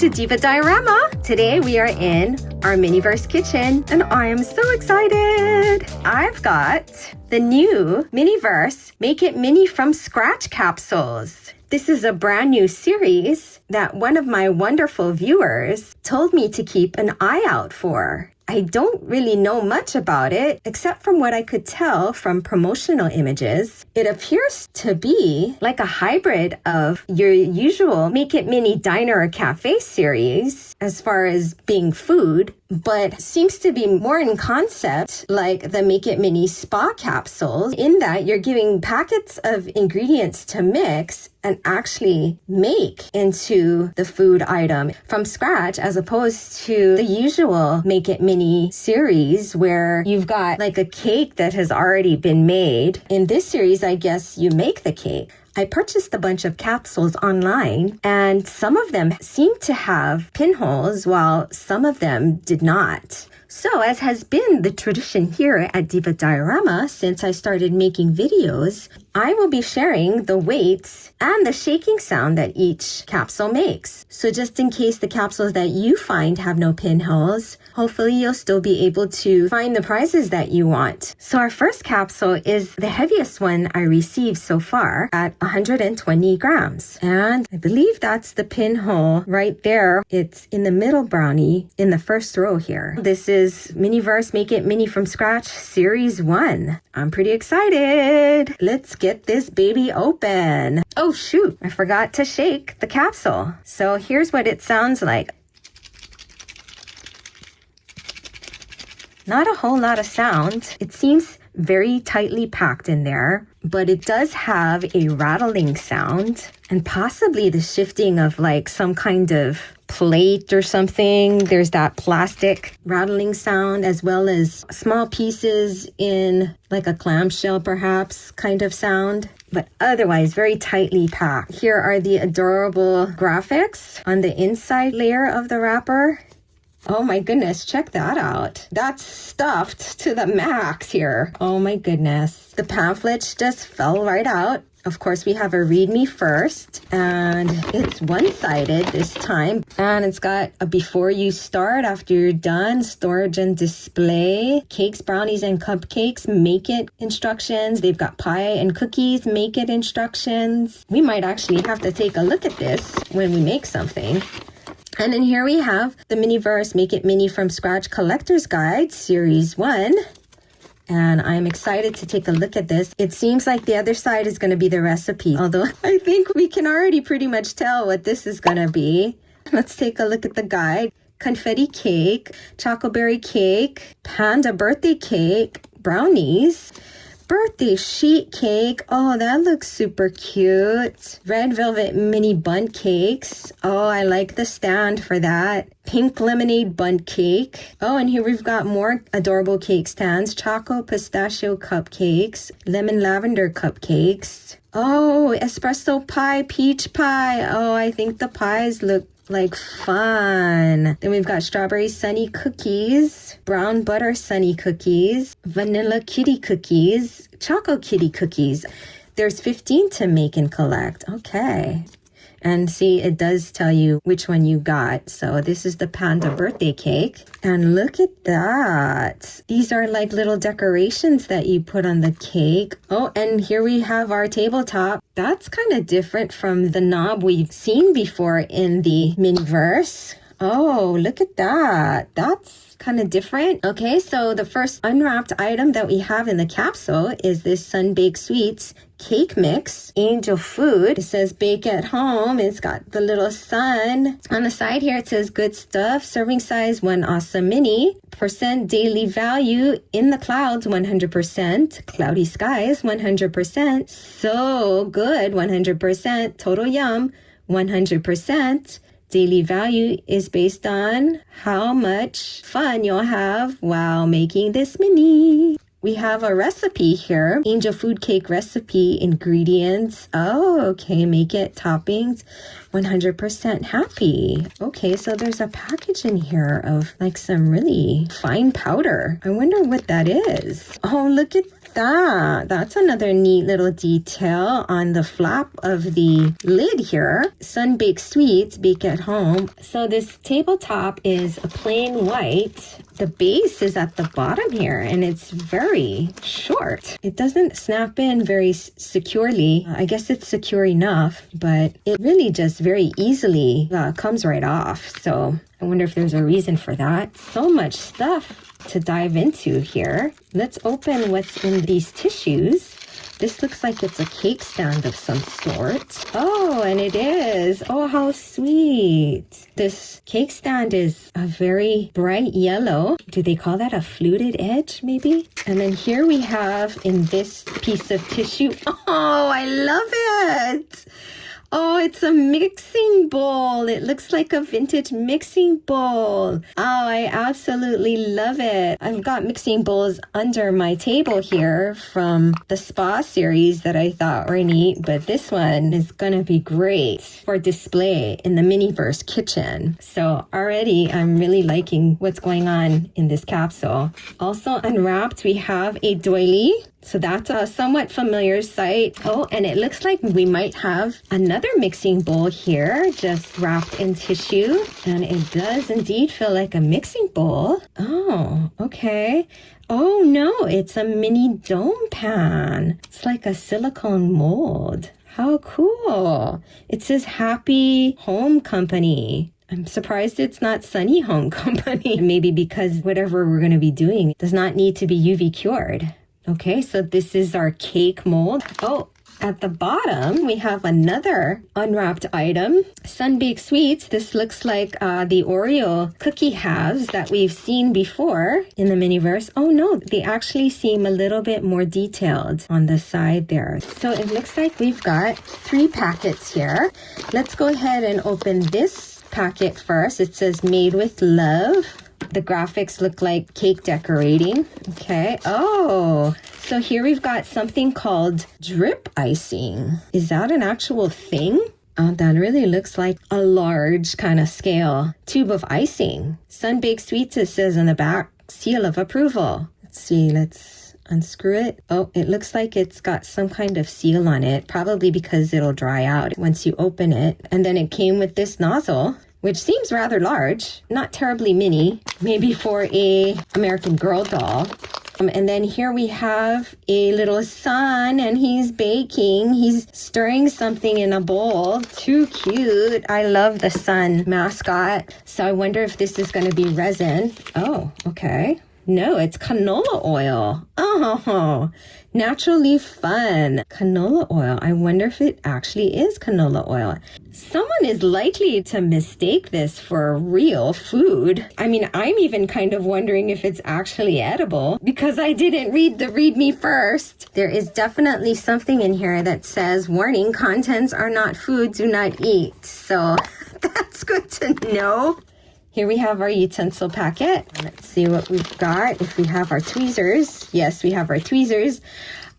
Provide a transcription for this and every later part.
to Diva Diorama. Today we are in our Miniverse kitchen and I am so excited. I've got the new Miniverse Make It Mini from Scratch capsules. This is a brand new series that one of my wonderful viewers told me to keep an eye out for. I don't really know much about it, except from what I could tell from promotional images. It appears to be like a hybrid of your usual Make It Mini Diner or Cafe series, as far as being food, but seems to be more in concept like the Make It Mini Spa capsules, in that you're giving packets of ingredients to mix and actually make into the food item from scratch, as opposed to the usual Make It Mini series where you've got like a cake that has already been made. In this series, I guess you make the cake. I purchased a bunch of capsules online and some of them seemed to have pinholes while some of them did not. So, as has been the tradition here at Diva Diorama since I started making videos, I will be sharing the weights and the shaking sound that each capsule makes. So just in case the capsules that you find have no pinholes, hopefully you'll still be able to find the prizes that you want. So our first capsule is the heaviest one I received so far at 120 grams. And I believe that's the pinhole right there. It's in the middle brownie in the first row here. This is Miniverse Make It Mini from Scratch Series 1. I'm pretty excited. Let's get this baby open. Oh shoot, I forgot to shake the capsule. So here's what it sounds like. Not a whole lot of sound. It seems very tightly packed in there, but it does have a rattling sound and possibly the shifting of like some kind of plate or something. There's that plastic rattling sound, as well as small pieces in like a clamshell perhaps kind of sound, but otherwise very tightly packed. Here are the adorable graphics on the inside layer of the wrapper. Oh my goodness, check that out. That's stuffed to the max here. Oh my goodness. The pamphlets just fell right out. Of course, we have a README first, and it's one-sided this time. And it's got a before you start, after you're done, storage and display, cakes, brownies, and cupcakes, make it instructions. They've got pie and cookies, make it instructions. We might actually have to take a look at this when we make something. And then here we have the Miniverse Make It Mini from Scratch Collector's Guide, Series 1. And I'm excited to take a look at this. It seems like the other side is going to be the recipe, although I think we can already pretty much tell what this is going to be. Let's take a look at the guide. Confetti cake, chocoberry cake, panda birthday cake, brownies, birthday sheet cake. Oh, that looks super cute. Red velvet mini bun cakes. Oh, I like the stand for that. Pink lemonade bun cake. Oh, and here we've got more adorable cake stands. Choco pistachio cupcakes, lemon lavender cupcakes. Oh, espresso pie, peach pie. Oh, I think the pies look like fun. Then we've got strawberry sunny cookies, brown butter sunny cookies, vanilla kitty cookies, choco kitty cookies. There's 15 to make and collect. Okay. And see, it does tell you which one you got. So this is the panda birthday cake. And look at that. These are like little decorations that you put on the cake. Oh, and here we have our tabletop. That's kind of different from the knob we've seen before in the Miniverse. Oh, look at that. That's kind of different. Okay, so the first unwrapped item that we have in the capsule is this Sun-Baked Sweets cake mix, angel food. It says bake at home. It's got the little sun. On the side here, it says good stuff, serving size 1 awesome mini, percent daily value in the clouds 100%, cloudy skies 100%, so good 100%, total yum 100%. Daily value is based on how much fun you'll have while making this mini. We have a recipe here. Angel food cake recipe, ingredients. Oh, okay, make it, toppings, 100% happy. Okay, so there's a package in here of like some really fine powder. I wonder what that is. Oh, look at that. That's another neat little detail on the flap of the lid here. Sun-baked sweets, bake at home. So this tabletop is a plain white. The base is at the bottom here, and it's very short. It doesn't snap in very securely. I guess it's secure enough, but it really just very easily comes right off. So I wonder if there's a reason for that. So much stuff to dive into here. Let's open what's in these tissues. This looks like it's a cake stand of some sort. Oh, and it is. Oh, how sweet. This cake stand is a very bright yellow. Do they call that a fluted edge, maybe? And then here we have in this piece of tissue. Oh, I love it. Oh, it's a mixing bowl. It looks like a vintage mixing bowl. Oh, I absolutely love it. I've got mixing bowls under my table here from the spa series that I thought were neat, but this one is going to be great for display in the Miniverse kitchen. So already I'm really liking what's going on in this capsule. Also unwrapped, we have a doily. So that's a somewhat familiar sight. Oh, and it looks like we might have another mixing bowl here, just wrapped in tissue. And it does indeed feel like a mixing bowl. Oh, okay. Oh no, it's a mini dome pan. It's like a silicone mold. How cool. It says Happy Home Company. I'm surprised it's not Sunny Home Company. Maybe because whatever we're going to be doing does not need to be UV cured. Okay, so this is our cake mold. Oh, at the bottom, we have another unwrapped item. Sun-baked sweets. This looks like the Oreo cookie halves that we've seen before in the Miniverse. Oh no, they actually seem a little bit more detailed on the side there. So it looks like we've got 3 packets here. Let's go ahead and open this packet first. It says made with love. The graphics look like cake decorating. Okay. Oh, so here we've got something called drip icing. Is that an actual thing? That really looks like a large kind of scale tube of icing. Sun-baked sweets, it says on the back, seal of approval. Let's see, let's unscrew it. Oh, it looks like it's got some kind of seal on it, probably because it'll dry out once you open it. And then it came with this nozzle, which seems rather large, not terribly mini, maybe for a American Girl doll. And then here we have a little son, and he's baking. He's stirring something in a bowl. Too cute. I love the sun mascot. So I wonder if this is going to be resin. Oh, okay. No, it's canola oil. Oh, naturally fun. Canola oil. I wonder if it actually is canola oil. Someone is likely to mistake this for real food. I mean, I'm even kind of wondering if it's actually edible because I didn't read the README first. There is definitely something in here that says, warning, contents are not food, do not eat. So that's good to know. Here we have our utensil packet. Let's see what we've got. If we have our tweezers. Yes, we have our tweezers.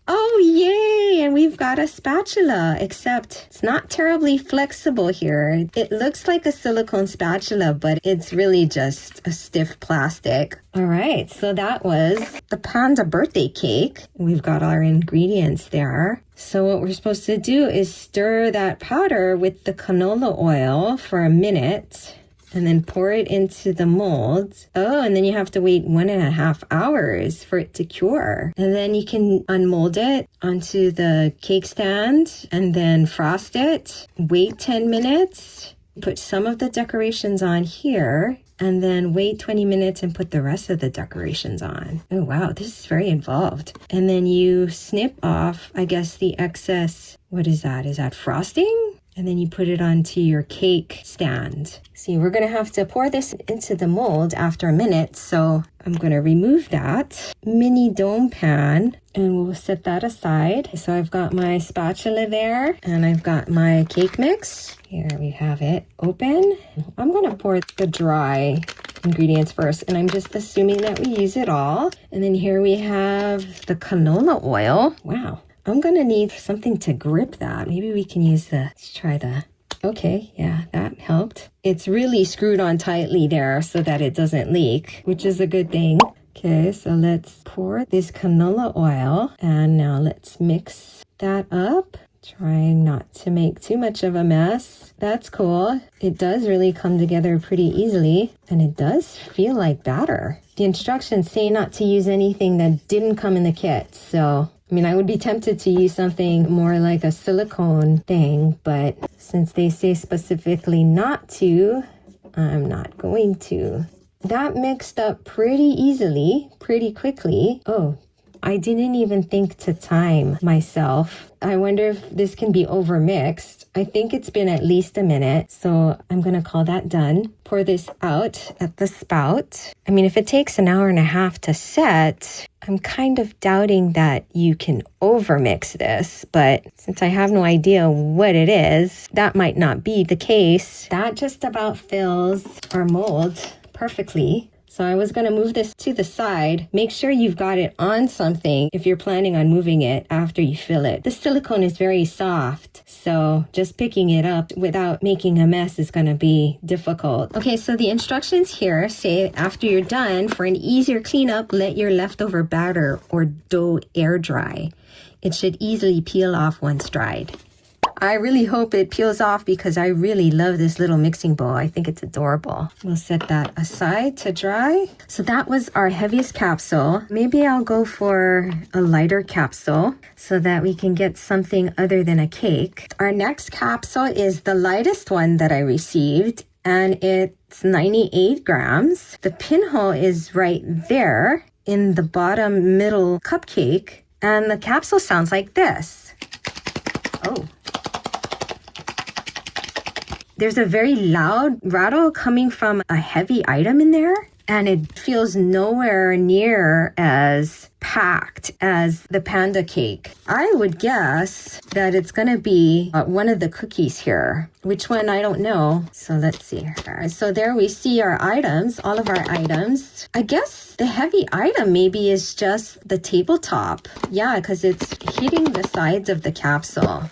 Oh, yay! And we've got a spatula, except it's not terribly flexible here. It looks like a silicone spatula, but it's really just a stiff plastic. All right, so that was the Panda birthday cake. We've got our ingredients there. So what we're supposed to do is stir that powder with the canola oil for a minute. And then pour it into the mold. Oh, and then you have to wait 1.5 hours for it to cure. And then you can unmold it onto the cake stand and then frost it. Wait 10 minutes. Put some of the decorations on here. And then wait 20 minutes and put the rest of the decorations on. Oh, wow, this is very involved. And then you snip off, I guess, the excess. What is that? Is that frosting? And then you put it onto your cake stand. See, we're going to have to pour this into the mold after a minute. So I'm going to remove that mini dome pan and we'll set that aside. So I've got my spatula there and I've got my cake mix. Here we have it open. I'm going to pour the dry ingredients first, and I'm just assuming that we use it all. And then here we have the canola oil. Wow, I'm gonna need something to grip that. Maybe we can use let's try the, okay, yeah, that helped. It's really screwed on tightly there so that it doesn't leak, which is a good thing. Okay, so let's pour this canola oil, and now let's mix that up. Trying not to make too much of a mess. That's cool. It does really come together pretty easily, and it does feel like batter. The instructions say not to use anything that didn't come in the kit, so I mean, I would be tempted to use something more like a silicone thing, but since they say specifically not to, I'm not going to. That mixed up pretty easily, pretty quickly. Oh, I didn't even think to time myself. I wonder if this can be overmixed. I think it's been at least a minute, so I'm gonna call that done. Pour this out at the spout. I mean, if it takes an hour and a half to set, I'm kind of doubting that you can overmix this, but since I have no idea what it is, that might not be the case. That just about fills our mold perfectly. So I was going to move this to the side. Make sure you've got it on something if you're planning on moving it after you fill it. The silicone is very soft, so just picking it up without making a mess is going to be difficult. Okay, so the instructions here say after you're done, for an easier cleanup, let your leftover batter or dough air dry. It should easily peel off once dried. I really hope it peels off because I really love this little mixing bowl. I think it's adorable. We'll set that aside to dry. So that was our heaviest capsule. Maybe I'll go for a lighter capsule so that we can get something other than a cake. Our next capsule is the lightest one that I received, and it's 98 grams. The pinhole is right there in the bottom middle cupcake, and the capsule sounds like this. Oh. There's a very loud rattle coming from a heavy item in there, and it feels nowhere near as packed as the Panda cake. I would guess that it's going to be one of the cookies here. Which one, I don't know. So let's see here. So there we see our items, all of our items. I guess the heavy item maybe is just the tabletop. Yeah, because it's hitting the sides of the capsule.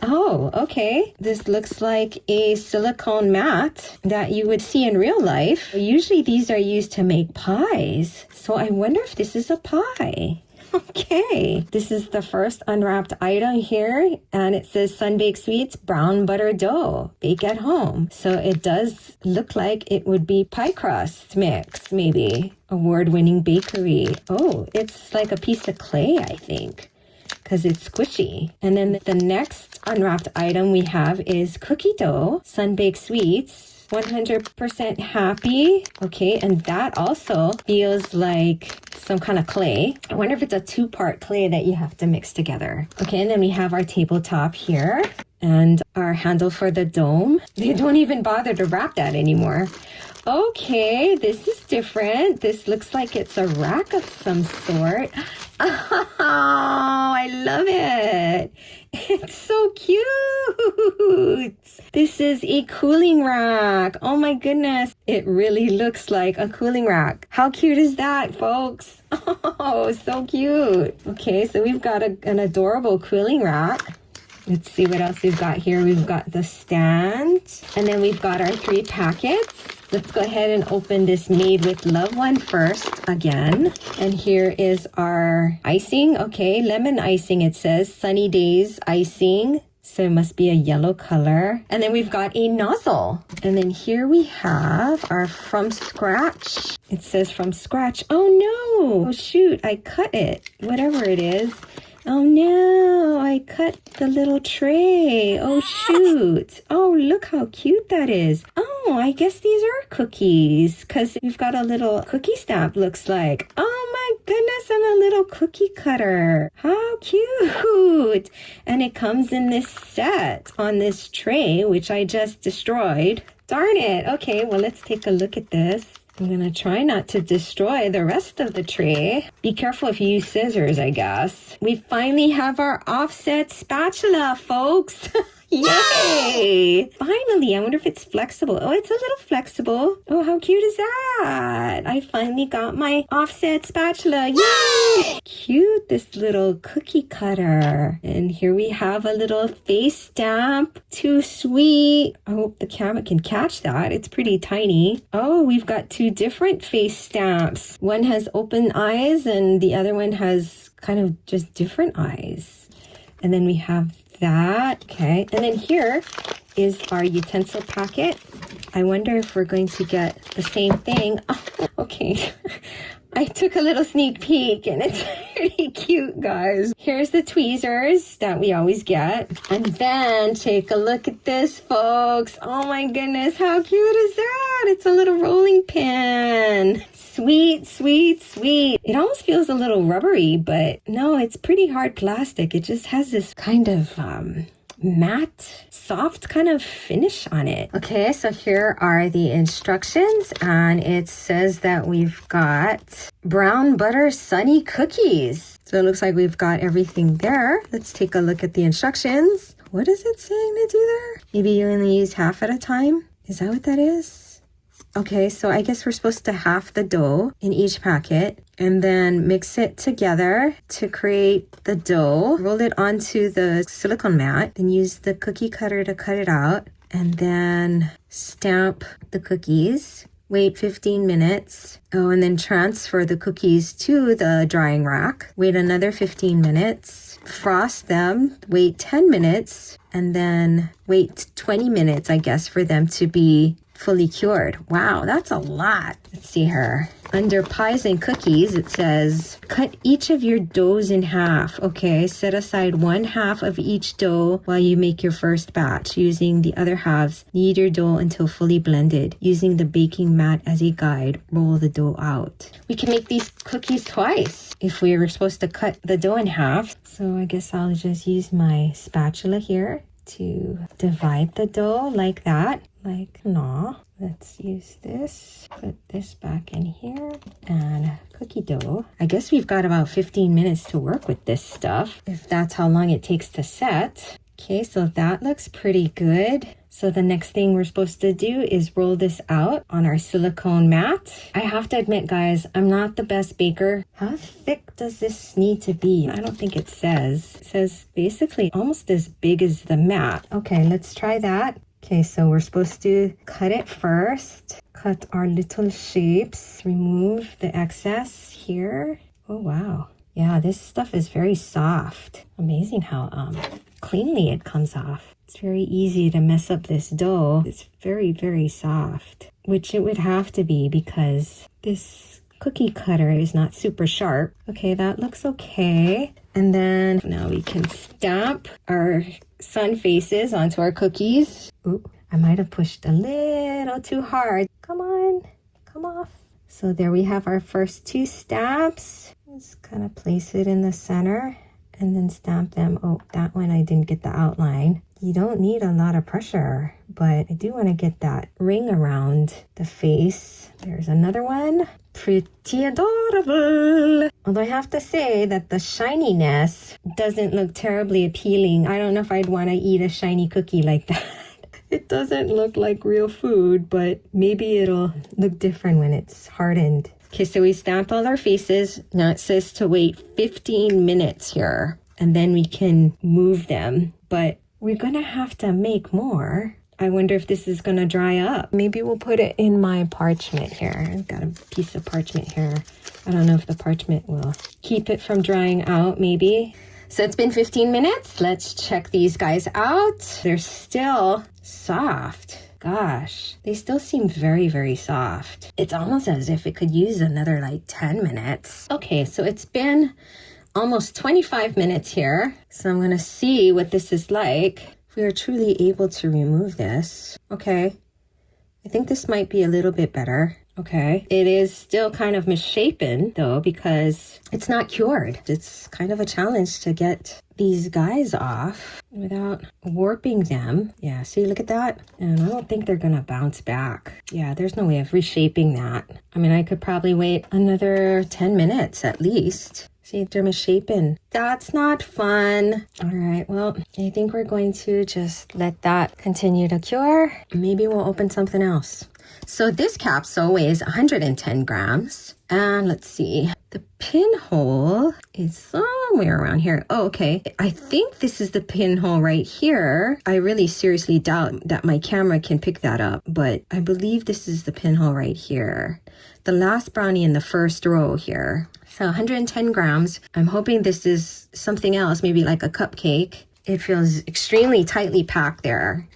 Oh, okay. This looks like a silicone mat that you would see in real life. Usually these are used to make pies. So I wonder if this is a pie. Okay. This is the first unwrapped item here, and it says Sun-Baked Sweets brown butter dough. Bake at home. So it does look like it would be pie crust mix, maybe. Award-winning bakery. Oh, it's like a piece of clay, I think, because it's squishy. And then the next unwrapped item we have is cookie dough, Sun-Baked Sweets, 100% happy. Okay, and that also feels like some kind of clay. I wonder if it's a two-part clay that you have to mix together. Okay, and then we have our tabletop here and our handle for the dome. They don't even bother to wrap that anymore. Okay, this is different. This looks like it's a rack of some sort. Oh, I love it. It's so cute. This is a cooling rack. Oh my goodness. It really looks like a cooling rack. How cute is that, folks? Oh, so cute. Okay, so we've got an adorable cooling rack. Let's see what else we've got here. We've got the stand, and then we've got our 3 packets. Let's go ahead and open this Made with Love one first again. And here is our icing. Okay, lemon icing, it says. Sunny Days icing. So it must be a yellow color. And then we've got a nozzle. And then here we have our from scratch. It says from scratch. Oh no! Oh shoot, I cut it. Whatever it is. Oh no, I cut the little tray. Oh shoot. Oh, look how cute that is. Oh, I guess these are cookies because we've got a little cookie stamp, looks like. Oh my goodness, and a little cookie cutter. How cute. And it comes in this set on this tray, which I just destroyed. Darn it. Okay, well, let's take a look at this. I'm going to try not to destroy the rest of the tray. Be careful if you use scissors, I guess. We finally have our offset spatula, folks. Yay! Finally, I wonder if it's flexible. Oh, it's a little flexible. Oh, how cute is that? I finally got my offset spatula. Yay! Cute, this little cookie cutter. And here we have a little face stamp. Too sweet. I hope the camera can catch that. It's pretty tiny. Oh, we've got two different face stamps. One has open eyes and the other one has kind of just different eyes. And then we have that. Okay. And then here is our utensil packet. I wonder if we're going to get the same thing. Oh, okay. I took a little sneak peek and it's pretty cute, guys. Here's the tweezers that we always get. And then take a look at this, folks. Oh my goodness, how cute is that? It's a little rolling pin. Sweet, sweet, sweet. It almost feels a little rubbery, but no, it's pretty hard plastic. It just has this kind of matte, soft kind of finish on it. Okay, so here are the instructions, and it says that we've got brown butter sunny cookies. So it looks like we've got everything there. Let's take a look at the instructions. What is it saying to do there? Maybe you only use half at a time? Is that what that is? Okay, so I guess we're supposed to half the dough in each packet and then mix it together to create the dough. Roll it onto the silicone mat, then use the cookie cutter to cut it out, and then stamp the cookies. Wait 15 minutes. Oh, and then transfer the cookies to the drying rack. Wait another 15 minutes. Frost them. Wait 10 minutes. And then wait 20 minutes, I guess, for them to be fully cured. Wow, that's a lot. Let's see here. Under pies and cookies, it says, cut each of your doughs in half. Okay, set aside one half of each dough while you make your first batch. Using the other halves, knead your dough until fully blended. Using the baking mat as a guide, roll the dough out. We can make these cookies twice if we were supposed to cut the dough in half. So I guess I'll just use my spatula here to divide the dough like that. Like, no. Let's use this. Put this back in here. And cookie dough. I guess we've got about 15 minutes to work with this stuff, if that's how long it takes to set. Okay, so that looks pretty good. So the next thing we're supposed to do is roll this out on our silicone mat. I have to admit, guys, I'm not the best baker. How thick does this need to be? I don't think it says. It says basically almost as big as the mat. Okay, let's try that. Okay, so we're supposed to cut it first. Cut our little shapes. Remove the excess here. Oh, wow. Yeah, this stuff is very soft. Amazing how cleanly it comes off. It's very easy to mess up this dough. It's very, very soft, which it would have to be because this cookie cutter is not super sharp. Okay, that looks okay. And then now we can stamp our sun faces onto our cookies. Ooh, I might have pushed a little too hard. Come on, come off. So there we have our first two stamps. Just kind of place it in the center and then stamp them. Oh, that one I didn't get the outline. You don't need a lot of pressure, but I do want to get that ring around the face. There's another one. Pretty adorable. Although I have to say that the shininess doesn't look terribly appealing. I don't know if I'd want to eat a shiny cookie like that. It doesn't look like real food, but maybe it'll look different when it's hardened. Okay, so we stamped all our faces. Now it says to wait 15 minutes here, and then we can move them. But we're gonna have to make more. I wonder if this is gonna dry up. Maybe we'll put it in my parchment here. I've got a piece of parchment here. I don't know if the parchment will keep it from drying out, maybe. So it's been 15 minutes. Let's check these guys out. They're still soft. Gosh, they still seem very, very soft. It's almost as if it could use another like 10 minutes. Okay, so it's been almost 25 minutes here. So I'm gonna see what this is like. If we are truly able to remove this. Okay, I think this might be a little bit better. Okay, it is still kind of misshapen though because it's not cured. It's kind of a challenge to get these guys off without warping them. Yeah, see, look at that. And I don't think they're gonna bounce back. Yeah, there's no way of reshaping that. I mean, I could probably wait another 10 minutes at least. See, they're misshapen. That's not fun. All right, well, I think we're going to just let that continue to cure. Maybe we'll open something else. So this capsule weighs 110 grams. And let's see, the pinhole is somewhere around here. Oh, okay. I think this is the pinhole right here. I really seriously doubt that my camera can pick that up, but I believe this is the pinhole right here. The last brownie in the first row here. So 110 grams. I'm hoping this is something else, maybe like a cupcake. It feels extremely tightly packed there.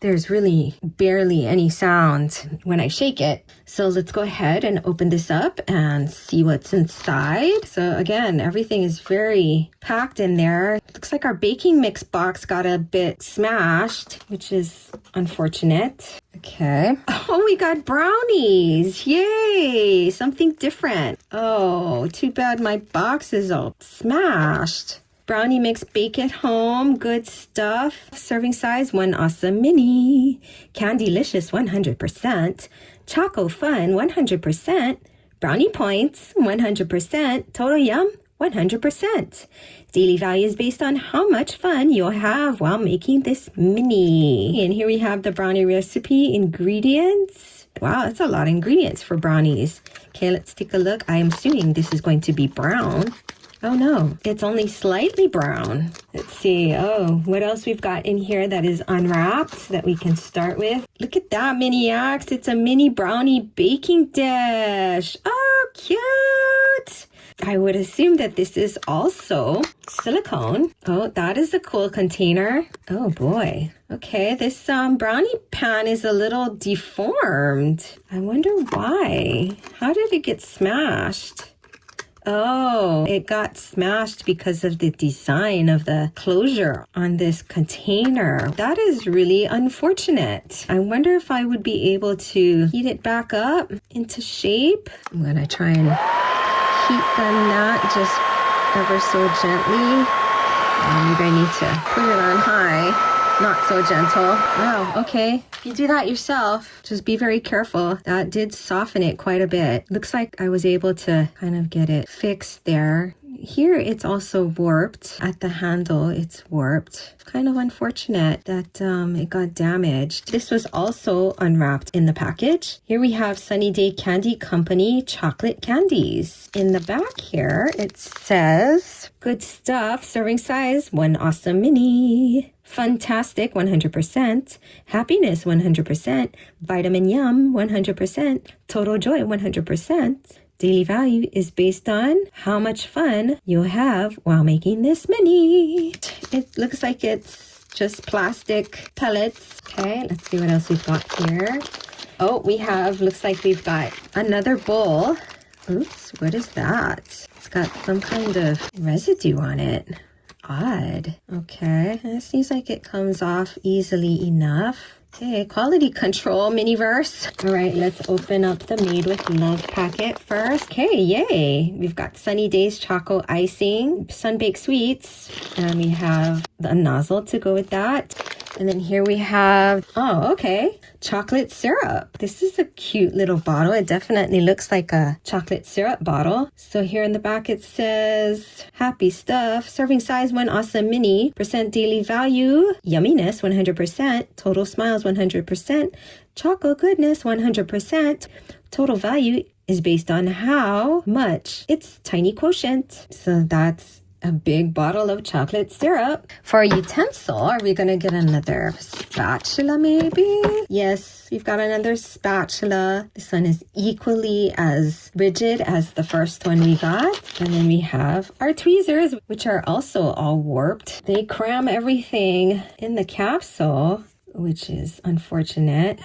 There's really barely any sound when I shake it. So let's go ahead and open this up and see what's inside. So again, everything is very packed in there. Looks like our baking mix box got a bit smashed, which is unfortunate. Okay. Oh, we got brownies. Yay! Something different. Oh, too bad my box is all smashed. Brownie mix, bake at home, good stuff. Serving size, 1 awesome mini. Candylicious, 100%. Choco fun, 100%. Brownie points, 100%. Total yum, 100%. Daily value is based on how much fun you'll have while making this mini. And here we have the brownie recipe ingredients. Wow, that's a lot of ingredients for brownies. Okay, let's take a look. I am assuming this is going to be brown. Oh no, it's only slightly brown. Let's see. Oh, what else we've got in here that is unwrapped that we can start with? Look at that mini axe. It's a mini brownie baking dish. Oh, cute. I would assume that this is also silicone. Oh, that is a cool container. Oh boy. Okay, this brownie pan is a little deformed. I wonder why. How did it get smashed? Oh, it got smashed because of the design of the closure on this container. That is really unfortunate. I wonder if I would be able to heat it back up into shape. I'm gonna try and heat the nut just ever so gently. Maybe I need to put it on high. Not so gentle. Wow, okay. If you do that yourself, just be very careful. That did soften it quite a bit. Looks like I was able to kind of get it fixed there. Here it's also warped. At the handle, it's warped. Kind of unfortunate that it got damaged. This was also unwrapped in the package. Here we have Sunny Day Candy Company chocolate candies. In the back here, it says, good stuff, serving size, 1 awesome mini. Fantastic, 100%. Happiness, 100%. Vitamin Yum, 100%. Total Joy, 100%. Daily value is based on how much fun you'll have while making this mini. It looks like it's just plastic pellets. Okay, let's see what else we've got here. Oh, looks like we've got another bowl. Oops, what is that? It's got some kind of residue on it. Odd. Okay, it seems like it comes off easily enough. Okay, quality control, Miniverse. All right, let's open up the Made with Love packet first. Okay, yay. We've got Sunny Days Choco Icing, Sun-Baked Sweets, and we have the nozzle to go with that. And then here we have, oh, okay, chocolate syrup. This is a cute little bottle. It definitely looks like a chocolate syrup bottle. So here in the back it says, happy stuff, serving size 1 awesome mini, percent daily value, yumminess 100%, total smiles 100%, choco goodness 100%, total value is based on how much it's tiny quotient. So that's a big bottle of chocolate syrup. For a utensil, are we gonna get another spatula maybe? Yes, we've got another spatula. This one is equally as rigid as the first one we got. And then we have our tweezers, which are also all warped. They cram everything in the capsule, which is unfortunate.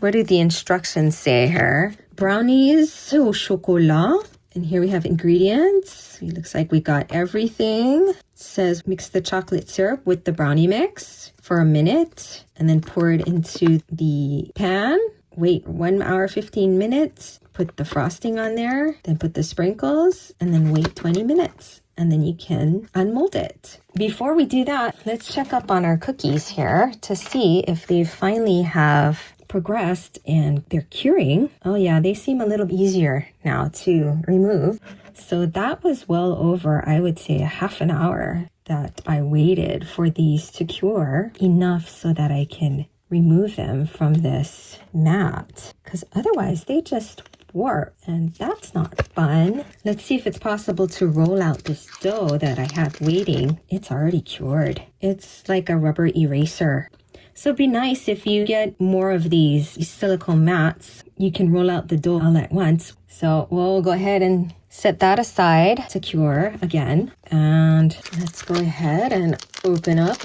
What do the instructions say here? Brownies au chocolat. And here we have ingredients. It looks like we got everything. It says mix the chocolate syrup with the brownie mix for a minute and then pour it into the pan. Wait 1 hour, 15 minutes. Put the frosting on there, then put the sprinkles and then wait 20 minutes. And then you can unmold it. Before we do that, let's check up on our cookies here to see if they finally have progressed and they're curing, oh yeah, they seem a little easier now to remove. So that was well over, I would say, a half an hour that I waited for these to cure enough so that I can remove them from this mat, because otherwise they just warp and that's not fun. Let's see if it's possible to roll out this dough that I have waiting. It's already cured. It's like a rubber eraser. So it'd be nice if you get more of these silicone mats. You can roll out the dough all at once. So we'll go ahead and set that aside to cure again. And let's go ahead and open up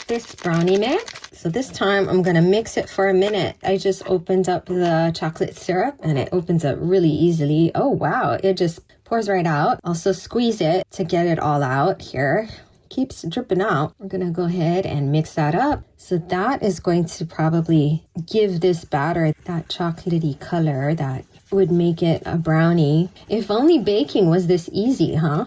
this brownie mix. So this time I'm gonna mix it for a minute. I just opened up the chocolate syrup and it opens up really easily. Oh wow, it just pours right out. Also squeeze it to get it all out here. Keeps dripping out. We're gonna go ahead and mix that up. So that is going to probably give this batter that chocolatey color that would make it a brownie. If only baking was this easy, huh?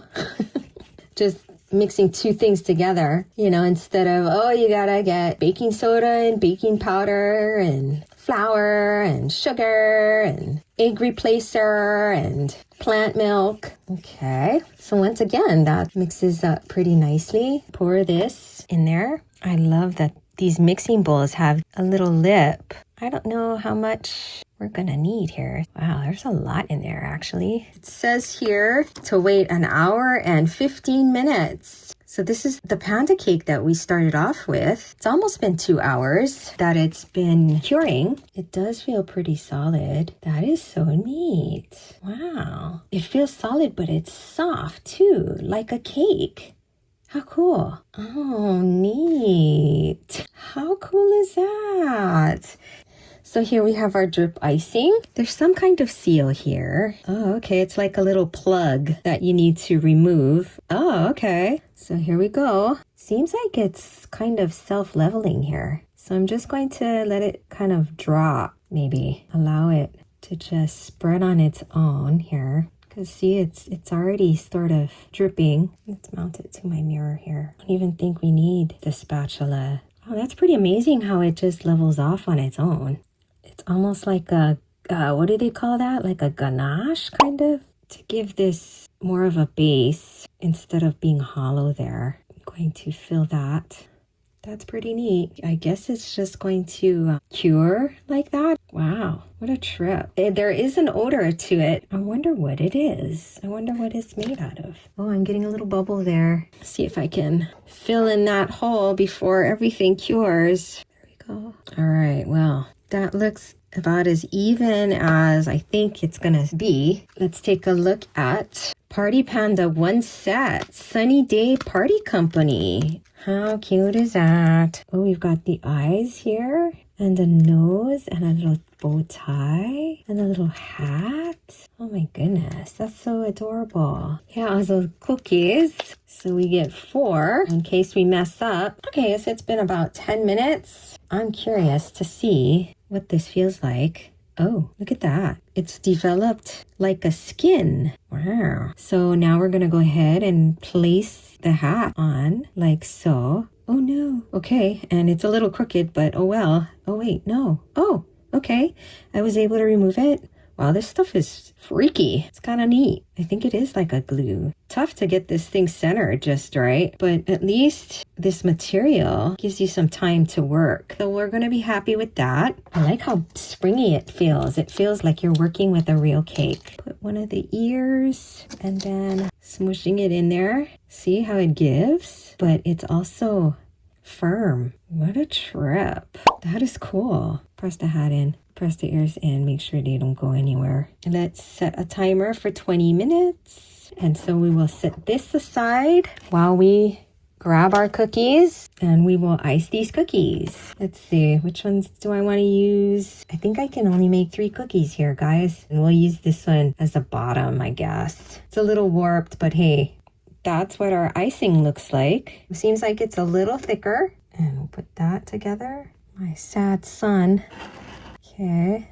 Just mixing two things together, you know, instead of, oh, you gotta get baking soda and baking powder and flour and sugar and egg replacer and plant milk. Okay, so once again, that mixes up pretty nicely. Pour this in there. I love that these mixing bowls have a little lip. I don't know how much we're gonna need here. Wow, there's a lot in there actually. It says here to wait an hour and 15 minutes. So this is the panda cake that we started off with. It's almost been 2 hours that it's been curing. It does feel pretty solid. That is so neat. Wow. It feels solid, but it's soft too, like a cake. How cool. Oh, neat. How cool is that? So here we have our drip icing. There's some kind of seal here. Oh, okay. It's like a little plug that you need to remove. Oh, okay. So here we go. Seems like it's kind of self-leveling here. So I'm just going to let it kind of drop, maybe. Allow it to just spread on its own here. Because see, it's already sort of dripping. Let's mount it to my mirror here. I don't even think we need the spatula. Oh, that's pretty amazing how it just levels off on its own. It's almost like a, what do they call that? Like a ganache, kind of? To give this more of a base instead of being hollow there. I'm going to fill that. That's pretty neat. I guess it's just going to cure like that. Wow, what a trip. There is an odor to it. I wonder what it is. I wonder what it's made out of. Oh, I'm getting a little bubble there. See if I can fill in that hole before everything cures. There we go. All right, well, that looks about as even as I think it's gonna be. Let's take a look at Party Panda 1 set Sunny Day Party Company. How cute is that? Oh, we've got the eyes here and a nose and a little bow tie and a little hat. Oh my goodness, that's so adorable. Yeah, also cookies. So we get 4 in case we mess up. Okay, so it's been about 10 minutes. I'm curious to see what this feels like. Oh, look at that. It's developed like a skin. Wow. So now we're going to go ahead and place the hat on like so. Oh no. Okay. And it's a little crooked, but oh well. Oh wait, no. Oh, okay. I was able to remove it. Wow, this stuff is freaky. It's kind of neat. I think it is like a glue. Tough to get this thing centered just right, but at least this material gives you some time to work. So we're going to be happy with that. I like how springy it feels. It feels like you're working with a real cake. Put one of the ears and then smooshing it in there. See how it gives? But it's also firm. What a trip. That is cool. Press the hat in. Press the ears in, make sure they don't go anywhere. And let's set a timer for 20 minutes. And so we will set this aside while we grab our cookies and we will ice these cookies. Let's see, which ones do I want to use? I think I can only make 3 cookies here, guys. And we'll use this one as the bottom, I guess. It's a little warped, but hey, that's what our icing looks like. It seems like it's a little thicker. And we'll put that together. My sad son. Okay,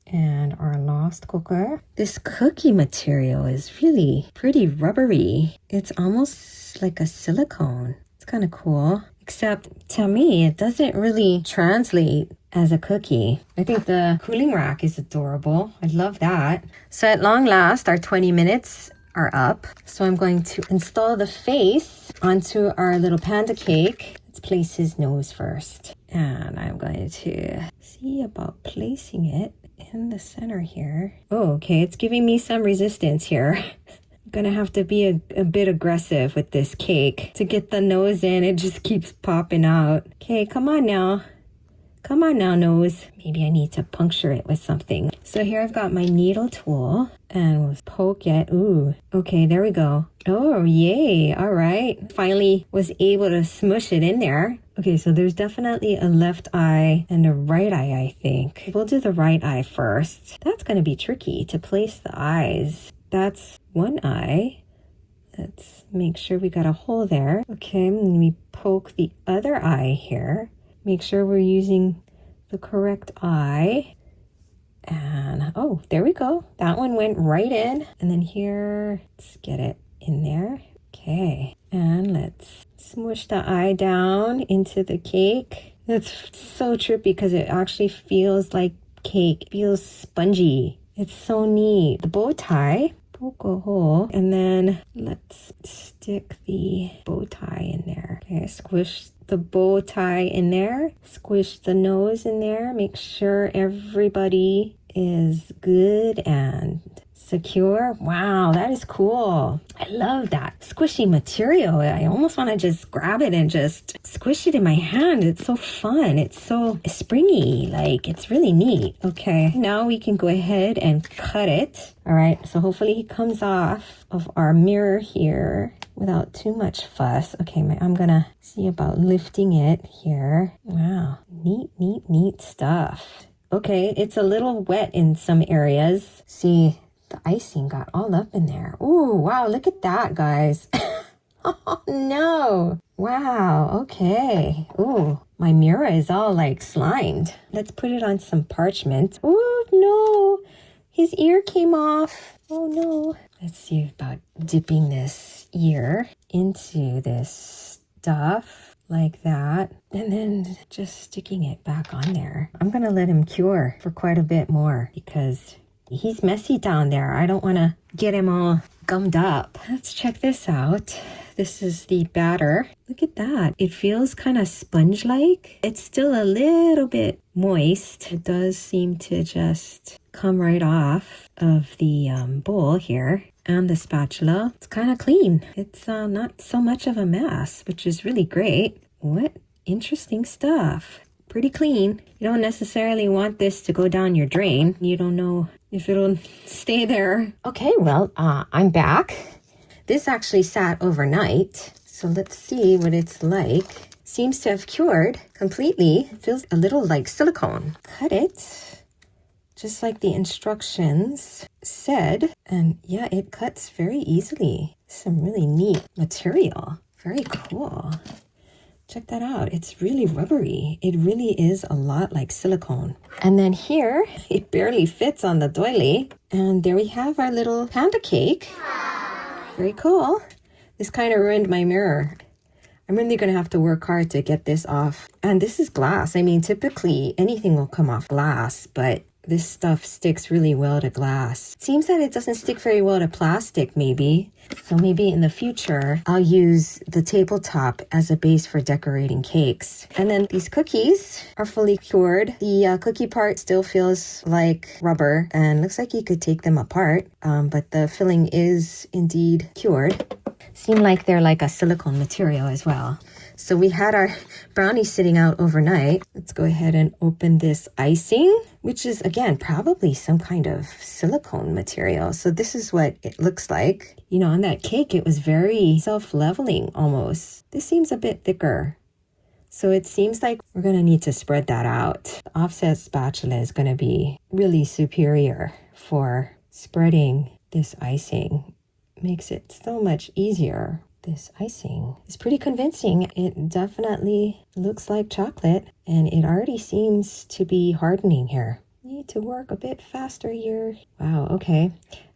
and our lost cooker. This cookie material is really pretty rubbery. It's almost like a silicone. It's kind of cool. Except to me, it doesn't really translate as a cookie. I think the cooling rack is adorable. I love that. So at long last, our 20 minutes are up. So I'm going to install the face onto our little panda cake. Let's place his nose first. And I'm going to see about placing it in the center here. Oh, okay, it's giving me some resistance here. I'm gonna have to be a bit aggressive with this cake to get the nose in. It just keeps popping out. Okay, come on now. Come on now, nose. Maybe I need to puncture it with something. So here I've got my needle tool and we'll poke it. Ooh, okay, there we go. Oh, yay. All right. Finally was able to smush it in there. Okay, so there's definitely a left eye and a right eye, I think. We'll do the right eye first. That's going to be tricky to place the eyes. That's one eye. Let's make sure we got a hole there. Okay, and we poke the other eye here. Make sure we're using the correct eye. And oh, there we go. That one went right in. And then here, let's get it in there. Okay, and let's smush the eye down into the cake. That's so trippy because it actually feels like cake. It feels spongy. It's so neat. The bow tie, poke a hole, and then let's stick the bow tie in there. Okay, squish the bow tie in there, squish the nose in there, make sure everybody is good and secure. Wow, that is cool. I love that squishy material. I almost want to just grab it and just squish it in my hand. It's so fun. It's so springy. Like, it's really neat. Okay, now we can go ahead and cut it. All right, so hopefully he comes off of our mirror here without too much fuss. Okay, I'm gonna see about lifting it here. Wow, neat, neat, neat stuff. Okay, it's a little wet in some areas. See, the icing got all up in there. Ooh, wow, look at that, guys. Oh, no. Wow, okay. Ooh, my mirror is all like slimed. Let's put it on some parchment. Ooh, no. His ear came off. Oh, no. Let's see about dipping this ear into this stuff like that. And then just sticking it back on there. I'm going to let him cure for quite a bit more because he's messy down there. I don't want to get him all gummed up. Let's check this out. This is the batter. Look at that. It feels kind of sponge-like. It's still a little bit moist. It does seem to just come right off of the bowl here. And the spatula. It's kind of clean. It's not so much of a mess, which is really great. What interesting stuff. Pretty clean. You don't necessarily want this to go down your drain. You don't know if it'll stay there. Okay, well, I'm back. This actually sat overnight. So let's see what it's like. Seems to have cured completely. It feels a little like silicone. Cut it. Just like the instructions said. And yeah, it cuts very easily. Some really neat material. Very cool. Check that out. It's really rubbery. It really is a lot like silicone. And then here, it barely fits on the doily. And there we have our little panda cake. Very cool. This kind of ruined my mirror. I'm really going to have to work hard to get this off. And this is glass. I mean, typically anything will come off glass, but this stuff sticks really well to glass. Seems that it doesn't stick very well to plastic, maybe. So maybe in the future, I'll use the tabletop as a base for decorating cakes. And then these cookies are fully cured. The cookie part still feels like rubber and looks like you could take them apart. But the filling is indeed cured. Seem like they're like a silicone material as well. So we had our brownie sitting out overnight. Let's go ahead and open this icing, which is, again, probably some kind of silicone material. So this is what it looks like. You know, on that cake, it was very self-leveling almost. This seems a bit thicker. So it seems like we're going to need to spread that out. The offset spatula is going to be really superior for spreading this icing. Makes it so much easier. This icing is pretty convincing. It definitely looks like chocolate and it already seems to be hardening here. Need to work a bit faster here. Wow, okay.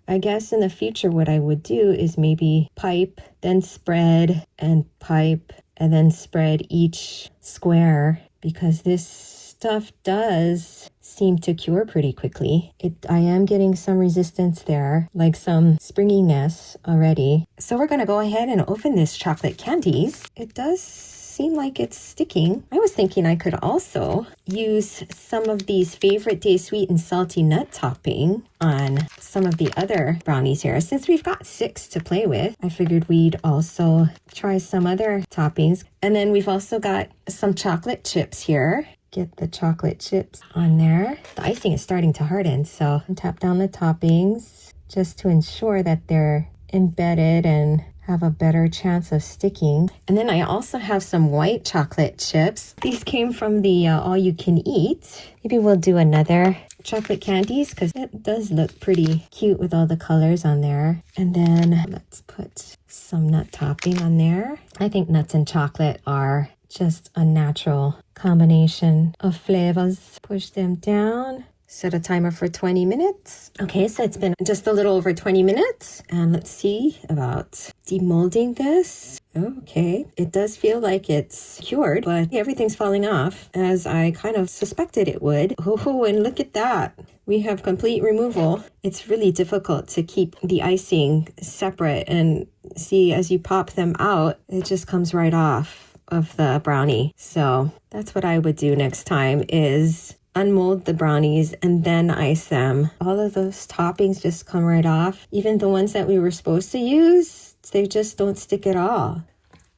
I guess in the future what I would do is maybe pipe, then spread and pipe and then spread each square because this stuff does seem to cure pretty quickly. I am getting some resistance there, like some springiness already. So we're going to go ahead and open this chocolate candies. It does seem like it's sticking. I was thinking I could also use some of these Favorite Day sweet and salty nut topping on some of the other brownies here. Since we've got 6 to play with, I figured we'd also try some other toppings. And then we've also got some chocolate chips here. Get the chocolate chips on there. The icing is starting to harden, so tap down the toppings just to ensure that they're embedded and have a better chance of sticking. And then I also have some white chocolate chips. These came from the all you can eat. Maybe we'll do another chocolate candies because it does look pretty cute with all the colors on there. And then let's put some nut topping on there. I think nuts and chocolate are just a natural combination of flavors. Push them down. Set a timer for 20 minutes. Okay, so it's been just a little over 20 minutes. And let's see about demolding this. Okay, it does feel like it's cured, but everything's falling off as I kind of suspected it would. Oh, and look at that. We have complete removal. It's really difficult to keep the icing separate, and see, as you pop them out, it just comes right off of the brownie. So that's what I would do next time, is unmold the brownies and then ice them. All of those toppings just come right off. Even the ones that we were supposed to use, they just don't stick at all.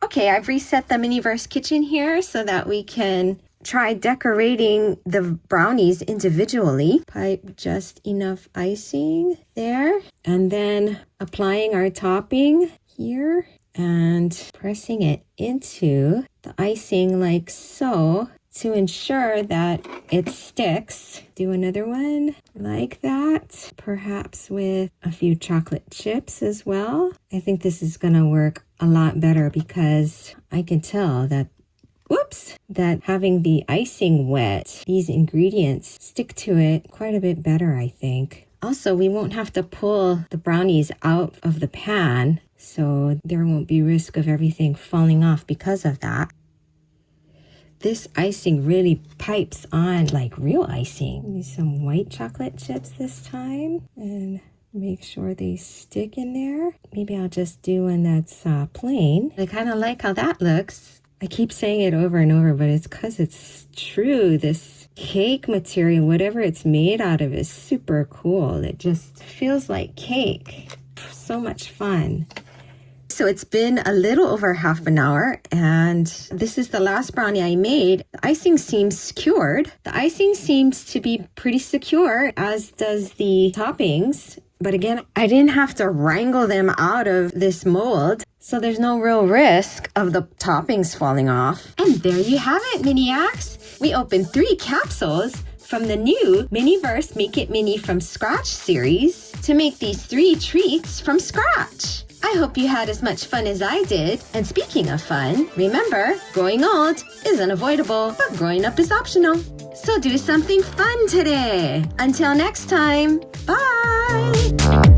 Okay, I've reset the Miniverse kitchen here so that we can try decorating the brownies individually. Pipe just enough icing there, and then applying our topping here and pressing it into the icing like so to ensure that it sticks. Do another one like that, perhaps with a few chocolate chips as well. I think this is gonna work a lot better because I can tell that that having the icing wet, these ingredients stick to it quite a bit better, I think. Also, we won't have to pull the brownies out of the pan, so there won't be risk of everything falling off because of that. This icing really pipes on like real icing. Use some white chocolate chips this time and make sure they stick in there. Maybe I'll just do one that's plain. I kind of like how that looks. I keep saying it over and over, but it's because it's true. This cake material, whatever it's made out of, is super cool. It just feels like cake. So much fun. So it's been a little over half an hour, and this is the last brownie I made. The icing seems cured. The icing seems to be pretty secure, as does the toppings. But again, I didn't have to wrangle them out of this mold, so there's no real risk of the toppings falling off. And there you have it, Miniacs. We opened 3 capsules from the new Miniverse Make It Mini from Scratch series to make these 3 treats from scratch. I hope you had as much fun as I did. And speaking of fun, remember, growing old is unavoidable, but growing up is optional. So do something fun today. Until next time, bye!